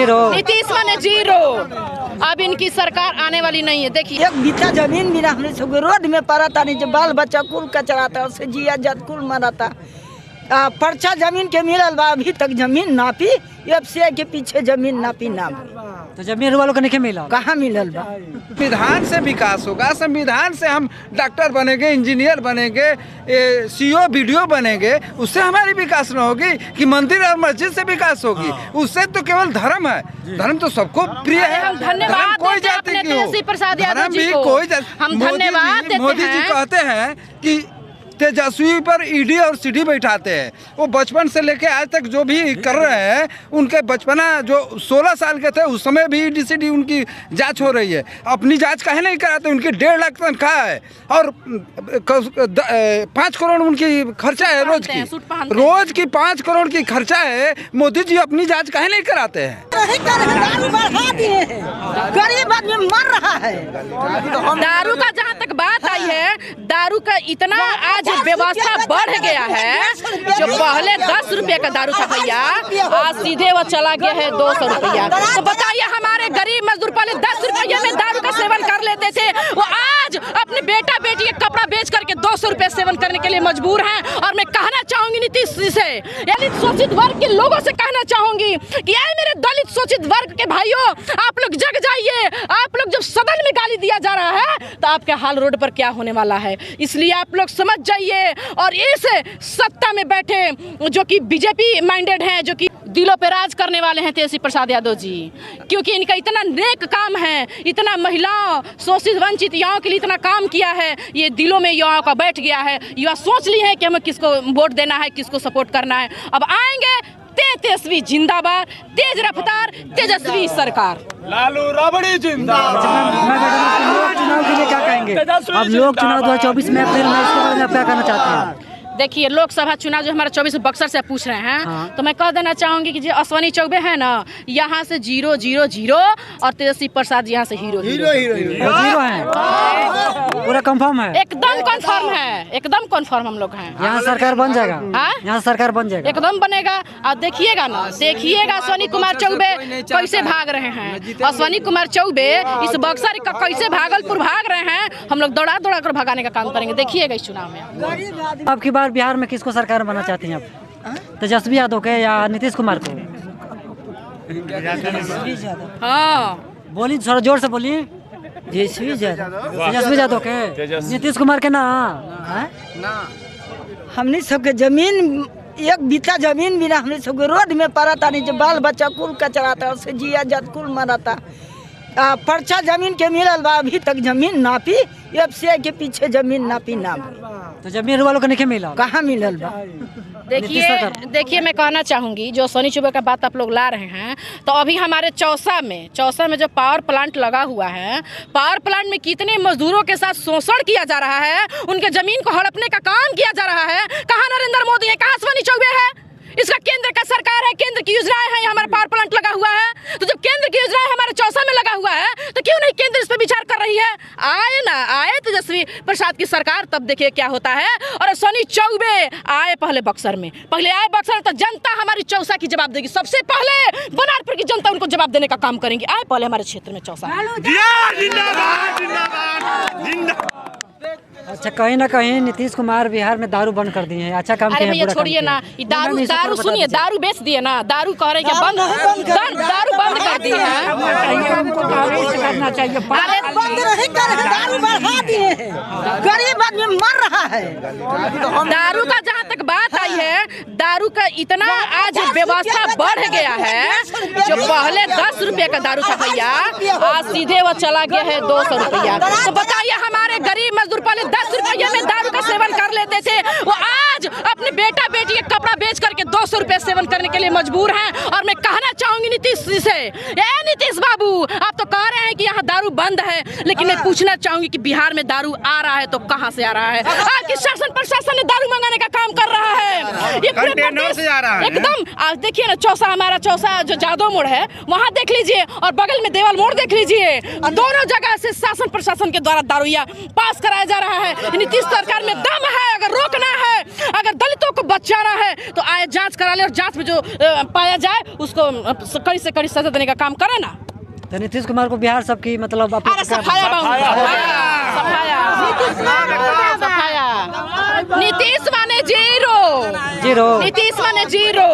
Zero, Nitish माने zero. अब इनकी सरकार आने वाली नहीं है। देखिए एक बीता जमीन भी ना हमने सब रोड में पड़ा था, नहीं जो बाल बच्चा कुल कचरा था, उससे जिया जात कुल मरा था। पर्चा जमीन के मिलल बा, अभी तक जमीन नापी, एफसीआई के पीछे जमीन नापी ना। तो जमीन वालों को नहीं मिला, कहाँ मिलल बा? संविधान से विकास होगा, संविधान से हम डॉक्टर बनेंगे, इंजीनियर बनेंगे, सीओ बीडीओ बनेंगे, उससे हमारी विकास न होगी कि मंदिर और मस्जिद से विकास होगी। उससे तो केवल धर्म है, धर्म तो सबको प्रिय है। हम धन्यवाद कोई देते हैं जाति अपने की हो, तेजस्वी प्रसाद यादव धर्म जी भी को। कोई हम धन्यवाद देते हैं। मोदी जी कहते हैं कि तेजस्वी पर ईडी और सीडी बैठाते हैं। वो बचपन से लेके आज तक जो भी कर रहे हैं, उनके बचपना जो 16 साल के थे उस समय भी ईडी सीडी उनकी जांच हो रही है। अपनी जांच काहे नहीं कराते? उनकी 1.5 लाख तनख्वाह है और 5 करोड़ उनकी खर्चा है रोज की। रोज की 5 करोड़ की खर्चा है। मोदी जी अपनी जांच काहे नहीं कराते हैं? दारू बढ़ा दिए हैं, गरीब आदमी मर रहा है। दारू का जहाँ तक बात आई है, दारू का इतना आज व्यवस्था बढ़ गया है। जो पहले 10 रुपए का दारू था भैया, आज सीधे वो चला गया है 200 रुपया। तो बताइए हमारे गरीब मजदूर पहले 10 रुपये में दारू का सेवन कर लेते थे, वो आज अपने बेटा बेटी का कपड़ा बेच करके 200 रुपये सेवन करने के लिए मजबूर हैं। और मैं कहना चाहूंगी नीतीश जी से, यानी शोषित वर्ग के लोगों से कहना चाहूंगी कि यार मेरे दलित शोषित वर्ग के भाइयों, आप लोग जग जाइए। आप लोग जब सदन में गाली दिया जा रहा है तो आपके हाल रोड पर क्या होने वाला है, इसलिए आप लोग समझ जाइए। और इस सत्ता में बैठे जो कि बीजेपी माइंडेड हैं, जो कि दिलों पे राज करने वाले हैं तेजस्वी प्रसाद यादव जी, क्योंकि इनका इतना नेक काम है, इतना महिलाओं शोषित वंचित युवाओं के लिए इतना काम किया है, ये दिलों में युवाओं का बैठ गया है। युवा सोच लिए हैं कि हमें किसको वोट देना है, किसको सपोर्ट करना है। अब आएंगे तेजस्वी जिंदाबाद, तेज रफ्तार तेजस्वी सरकार। लालू राबड़ी जिंदाबाद। लोग चुनाव के लिए क्या कहेंगे? अब लोग चुनाव 2024 में अप्रैल में, इसके बारे में आप क्या कहना चाहते हैं? देखिए लोकसभा चुनाव जो हमारा 24 बक्सर से पूछ रहे हैं, तो मैं कह देना चाहूंगी कि जो अश्वनी चौबे है ना, यहाँ से 0 0 0 और तेजस्वी प्रसाद यहाँ से हीरो हीरो जीरो है, पूरा कंफर्म है, एकदम कंफर्म है, एकदम कंफर्म हम लोग हैं। यहाँ सरकार बन जाएगा, हाँ? यहाँ सरकार बन जाएगा, एकदम बनेगा। और देखिएगा ना, देखिएगा अश्वनी कुमार चौबे कैसे भाग रहे हैं। अश्वनी कुमार चौबे इस बक्सर का कैसे भागलपुर भाग रहे हैं, हम लोग दौड़ा दौड़ा कर भगाने का काम करेंगे। देखिएगा इस चुनाव में। अब की बार बिहार में किसको सरकार बनना चाहती हैं आप? तेजस्वी यादव के या नीतीश कुमार को? हाँ बोली थोड़ा जोर से बोलिए। तेजस्वी यादव के, नीतीश कुमार के ना? हमने सबके जमीन, एक बीता जमीन भी ना हमने सबके रोड में पड़ा था, नहीं जो बाल बच्चा कुल कचरा था, उससे जिया जात कुल मरा था। पर्चा जमीन के मिलल बा, अभी तक जमीन नापी, एफसीआई के पीछे जमीन नापी ना। तो जमीन वालों को नहीं मिला, कहाँ मिलल बा? देखिए मैं कहना चाहूँगी, जो सोनी चुबे का बात आप लोग ला रहे हैं, तो अभी हमारे चौसा में जो पावर प्लांट लगा हुआ है, पावर प्लांट में कितने मजदूरों के साथ शोषण किया जा रहा है, उनके जमीन को हड़पने का काम किया जा रहा है। कहाँ नरेंद्र मोदी है, कहाँ सोनी चुबे है? इसका केंद्र का सरकार है, केंद्र की योजनाएं हैं, हमारा पावर प्लांट लगा हुआ है। तो जब केंद्र की योजनाएं हमारे चौसा में लगा हुआ है, तो क्यों नहीं केंद्र इस पर विचार कर रही है? आए तेजस्वी प्रसाद की सरकार, तब देखिए क्या होता है। और सोनी चौबे आए पहले बक्सर में, तो जनता हमारी चौसा की जवाब देगी। सबसे पहले बनारपुर की जनता उनको जवाब देने का काम करेंगी। आए पहले हमारे क्षेत्र में चौसा। अच्छा, कहीं ना कहीं नीतीश कुमार बिहार में दारू बंद कर दिए हैं, अच्छा काम किया है। भैया छोड़िए ना, दारू सुनिए, दारू बेच दिए ना, दारू कह रहे हैं बंद, दारू बंद कर दिए हैं। करना चाहिए, बंद नहीं कर, दारू बढ़ा दिए हैं, गरीब आदमी मर रहा है। दारू का जहाँ तक बात आई है, दारू का इतना आज व्यवस्था बढ़ गया है। जो पहले 10 रुपए का दारू था भैया, आज सीधे वो चला गया है 200 रुपया। तो बताइए हमारे गरीब मजदूर पहले 10 रुपये में दारू का सेवन कर लेते थे, वो आज अपने बेटा बेटी का कपड़ा बेच करके 200 रुपये सेवन करने के लिए मजबूर हैं। और मैं कहना चाहूंगी नीतीश जी से, नीतीश बाबू, आप तो कह रहे हैं कि यहाँ दारू बंद है, लेकिन मैं पूछना चाहूंगी कि बिहार में दारू आ रहा है तो कहां से आ रहा है? आपकी शासन प्रशासन ने दारू मंगाने का काम कर रहा है, ये पूरे प्रदेश से आ रहा है एकदम। आज देखिए ना, चौसा, हमारा चौसा जो जादव मोड़ है वहाँ देख लीजिए, और बगल में देवल मोड़ देख लीजिए, दोनों जगह से शासन प्रशासन के द्वारा दारूया पास कराया जा रहा है। नीतीश सरकार में दम है, अगर रोकना है, अगर दलितों को बचाना है तो आए जांच करा ले, और जांच में जो पाया जाए उसको कड़ी से कड़ी सजा देने का काम करे ना। तो नीतीश कुमार को बिहार सबकी मतलब नीतीश माने जीरो, नीतीश माने जीरो।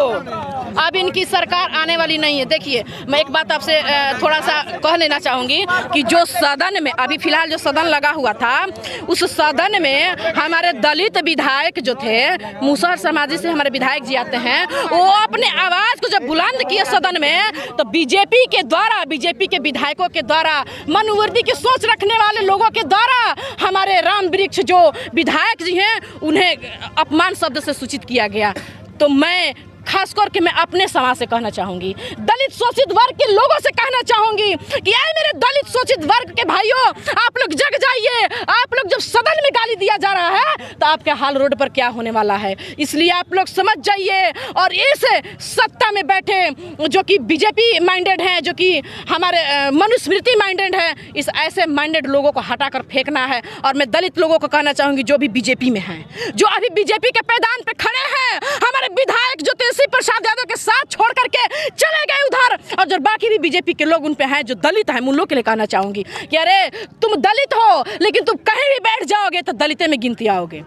अब इनकी सरकार आने वाली नहीं है। देखिए, मैं एक बात आपसे थोड़ा सा कह लेना चाहूँगी कि जो सदन में अभी फिलहाल जो सदन लगा हुआ था, उस सदन में हमारे दलित विधायक जो थे, मुसहर समाजी से हमारे विधायक जी आते हैं, वो अपने आवाज़ को जब बुलंद किए सदन में, तो बीजेपी के द्वारा, बीजेपी के विधायकों के द्वारा, मनोवृत्ति की सोच रखने वाले लोगों के द्वारा हमारे राम वृक्ष जो विधायक जी हैं उन्हें अपमान शब्द से सूचित किया गया। तो मैं खास करके मैं अपने समाज से कहना चाहूंगी, दलित शोषित वर्ग के लोगों से कहना चाहूंगी कि आए मेरे दलित शोषित वर्ग के भाइयों, आप लोग जग जाइए। आप लोग जब सदन में गाली दिया जा रहा है तो आपके हाल रोड पर क्या होने वाला है, इसलिए आप लोग समझ जाइए। और इस सत्ता में बैठे जो कि बीजेपी माइंडेड हैं, जो कि हमारे मनुस्मृति माइंडेड है, इस ऐसे माइंडेड लोगों को हटाकर फेंकना है। और मैं दलित लोगों को कहना चाहूंगी जो भी बीजेपी में हैं, जो अभी बीजेपी के पैदान पे खड़े हैं, हमारे विधायक जो तेजस्वी प्रसाद यादव के साथ छोड़ करके चले गए उधर, और जो बाकी भी बीजेपी के लोग उन पे हैं जो दलित हैं, उन लोग के लिए कहना चाहूंगी कि अरे तुम दलित हो, लेकिन तुम कहीं भी बैठ जाओगे तो दलिते में गिनती आओगे,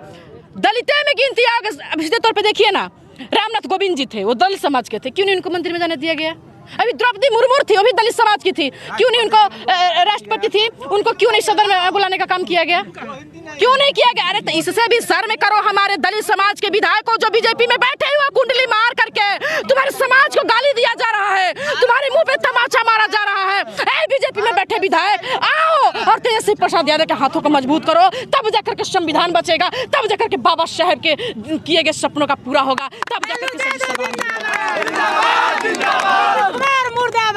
दलिते में गिनती आओगे। अब सीधे तौर पे देखिए ना, रामनाथ कोविंद जी थे, वो दलित समाज के थे, क्यों नहीं उनको मंदिर में जाने दिया गया? अभी द्रौपदी मुर्मू थी, वो भी दलित समाज की थी, क्यों नहीं उनको राष्ट्रपति थी, उनको क्यों नहीं सदन में बुलाने का काम किया गया? क्यों नहीं किया गया? अरे तो इससे भी शर्म करो हमारे दलित समाज के विधायकों जो बीजेपी में बैठे हुए कुंडली मार करके तुम्हारे समाज को गाली दिया जा रहा है, तुम्हारे मुंह पे तमाचा मारा जा रहा है। ऐ बीजेपी में बैठे विधायक, आओ और तेजस्वी प्रसाद यादव के हाथों को मजबूत करो, तब जाकर के संविधान बचेगा, तब जाकर के बाबा साहब के किए गए सपनों का पूरा होगा, तब जाकर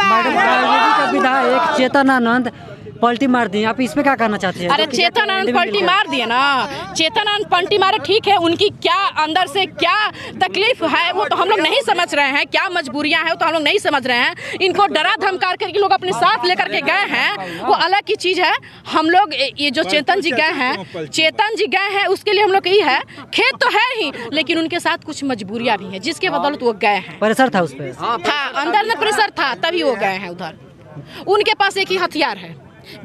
मैडम का विधायक चेतनानंद पलटी मार दी, आप इस पे क्या कहना चाहते हैं? अरे चेतनानंद पलटी मार दिए ना, चेतनानंद पलटी मारे, ठीक है, उनकी क्या अंदर से क्या तकलीफ है वो तो हम लोग नहीं समझ रहे हैं, क्या मजबूरियां हैं वो तो हम लोग नहीं समझ रहे हैं। इनको डरा धमका करके लोग अपने साथ लेकर के गए हैं, वो अलग की चीज़ है। हम लोग ये जो चेतन जी गए हैं, चेतन जी गए हैं, उसके लिए हम लोग यही है, खेत तो है ही, लेकिन उनके साथ कुछ मजबूरियाँ भी हैं जिसके बदौलत वो गए हैं। प्रेशर था उस पर, था अंदर में प्रेशर था, तभी वो गए हैं उधर। उनके पास एक ही हथियार है,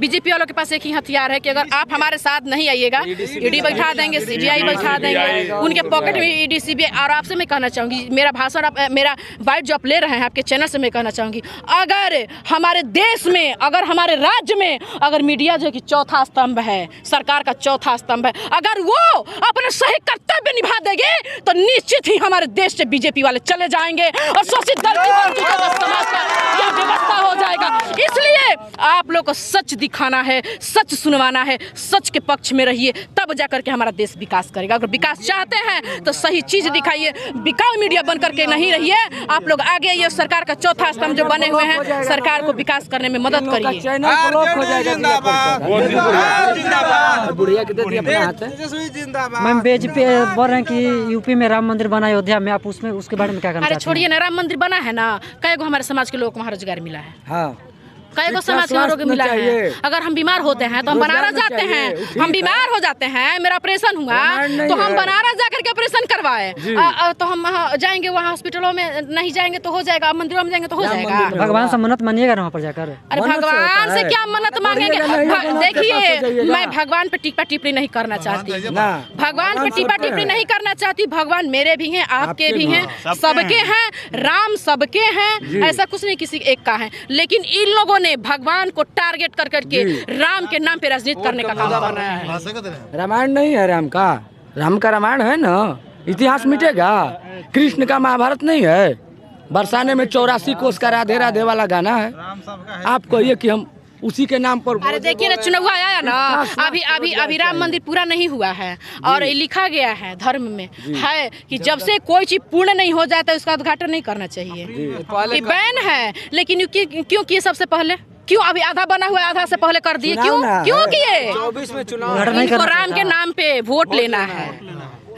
बीजेपी वालों के पास एक ही हथियार है कि अगर आप हमारे साथ नहीं आइएगा, ईडी बैठा देंगे, सीबीआई बैठा देंगे, उनके पॉकेट में ईडी सीबीआई। और आपसे मैं कहना चाहूँगी, मेरा भाषण आप, मेरा बाइट जो आप ले रहे हैं आपके चैनल से, मैं कहना चाहूँगी, अगर हमारे देश में, अगर हमारे राज्य में, अगर मीडिया जो कि चौथा स्तंभ है, सरकार का चौथा स्तंभ है, अगर वो अपने सही कर्तव्य निभा देंगे तो निश्चित ही हमारे देश से बीजेपी वाले चले जाएंगे और शोषित दलित समाज का यह व्यवस्था हो जाएगा। इसलिए आप लोग को सच दिखाना है, सच सुनवाना है, सच के पक्ष में रहिए, तब जाकर के हमारा देश विकास करेगा। अगर विकास चाहते हैं तो सही चीज दिखाइए, बिकाऊ मीडिया बन करके नहीं रहिए। आप लोग आगे ये सरकार का चौथा स्तंभ जो बने हुए हैं, सरकार को विकास करने में मदद करिए। मैम बीजेपी बोल रहे हैं कि यूपी में राम मंदिर बना अयोध्या में, आप उसमें उसके बारे में क्या कहना चाहते हैं? छोड़िए ना, राम मंदिर बना है ना, कई गो हमारे समाज के लोगों को वहाँ रोजगार मिला है। हाँ, कई को समाज के लोगों को मिला है। अगर हम बीमार होते हैं तो हम बनारस जाते हैं, हम बीमार हो जाते हैं, मेरा ऑपरेशन हुआ तो हम बनारस जाकर के ऑपरेशन करवाए, तो हम जाएंगे वहाँ हॉस्पिटलों में, नहीं जाएंगे तो हो जाएगा, मंदिरों में जाएंगे तो हो जाएगा। भगवान से मन्नत मानिएगा वहाँ पर जाकर? अरे भगवान से क्या मन्नत मांगेंगे? देखिए, मैं भगवान पे टीका टिप्पणी नहीं करना चाहती, भगवान पे टीका टिप्पणी नहीं करना चाहती। भगवान मेरे भी हैं, आपके भी हैं, सबके हैं, राम सबके हैं, ऐसा कुछ नहीं किसी एक का है। लेकिन इन लोगों ने भगवान को टारगेट कर करके राम के नाम पे राजनीति करने का काम कर रहे हैं। रामायण नहीं है राम का रामायण है ना, इतिहास मिटेगा। कृष्ण का महाभारत नहीं है, बरसाने में 84 कोस का राधे राधे वाला गाना है। आप कहिए कि हम उसी के नाम पर। अरे देखिए ना, चुनाव आया ना, अभी राम मंदिर पूरा नहीं हुआ है, और लिखा गया है धर्म में है कि जब से कोई चीज पूर्ण नहीं हो जाता उसका उद्घाटन नहीं करना चाहिए, ये बैन है। लेकिन क्यों किए सबसे पहले? क्यों अभी आधा बना हुआ है, आधा से पहले कर दिए? क्यों क्यों किए? 24 में चुनाव इनको राम के नाम पे वोट लेना है,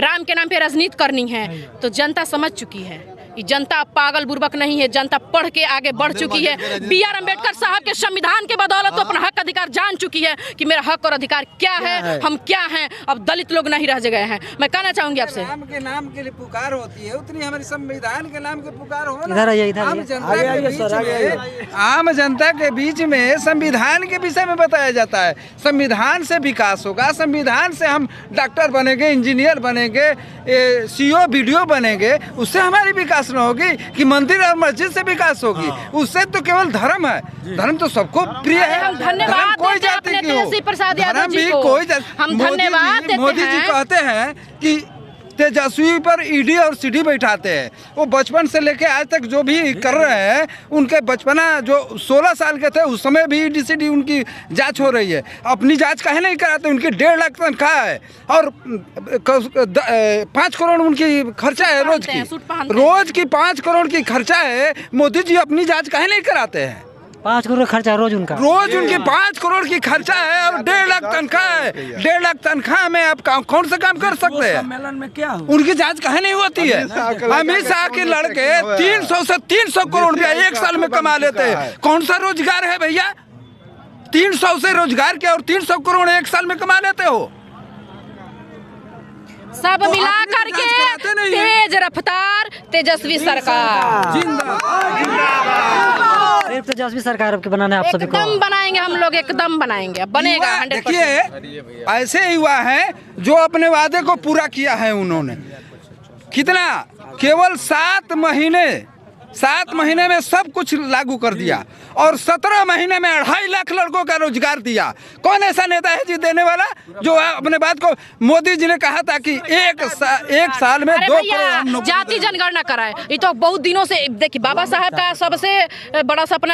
राम के नाम पे राजनीति करनी है, तो जनता समझ चुकी है। ये जनता पागल बुर्बक नहीं है, जनता पढ़ के आगे बढ़ चुकी है। B.R. अम्बेडकर साहब के संविधान के बदौलत तो अपना हक अधिकार जान चुकी है कि मेरा हक और अधिकार क्या है, हम क्या हैं। अब दलित लोग नहीं रह गए हैं। मैं कहना चाहूंगी आपसे, राम के नाम के लिए पुकार होती है, उतनी हमारी संविधान के नाम के पुकार हो ना। इधर आइए, इधर आम जनता के बीच में संविधान के विषय में बताया जाता है। संविधान से विकास होगा, संविधान से हम डॉक्टर बनेंगे, इंजीनियर बनेंगे, CO BDO बनेंगे, उससे हमारी विकास न होगी कि मंदिर और मस्जिद से विकास होगी। उससे तो केवल धर्म है, धर्म तो सबको प्रिय है। हम धन्यवाद कोई देते हैं जाति अपने की हो, तेजस्वी प्रसाद यादव धर्म जी भी को। कोई हम धन्यवाद देते हैं। मोदी जी कहते हैं कि तेजस्वी पर ED और CD बैठाते हैं। वो बचपन से लेके आज तक जो भी कर रहे हैं, उनके बचपना जो 16 साल के थे उस समय भी ED CD उनकी जांच हो रही है। अपनी जांच काहे नहीं कराते? उनकी 1.5 लाख तनख्वाह है और 5 करोड़ उनकी खर्चा है रोज की। रोज की 5 करोड़ की खर्चा है। मोदी जी अपनी जांच काहे नहीं कराते हैं? 5 करोड़ खर्चा रोज उनका, रोज उनकी 5 करोड़ की खर्चा है और 1.5 लाख तनख्वाह है। 1.5 लाख तनख्वाह में आप कौन सा काम कर सकते हैं? सम्मेलन में क्या हुआ? उनकी जांच काहे नहीं होती है? अमित शाह के लड़के 300 से 300 करोड़ रुपया एक साल में कमा लेते हैं। कौन सा रोजगार है भैया? 300 से रोजगार किया और 300 करोड़ एक साल में कमा लेते हो। सब तो मिला आप करके जांच कराते नहीं हैं। तेज रफ्तार तेजस्वी सरकार सिर्फ तेजस्वी सरकार के बनाना है आप सभी को। एकदम बनाएंगे हम लोग, एकदम बनाएंगे, बनेगा 100%। देखिए ऐसे युवा हैं जो अपने वादे को पूरा किया है उन्होंने। कितना? केवल 7 महीने में सब कुछ लागू कर दिया और 17 महीने में 2.5 लाख लड़कों का रोजगार दिया। कौन ऐसा नेता है जी देने वाला जो अपने बात को? मोदी जी ने कहा था कि एक साल में 2 करोड़ हम जाति जनगणना कराए। ये तो बहुत दिनों से देखिए, बाबा साहब का सबसे बड़ा सपना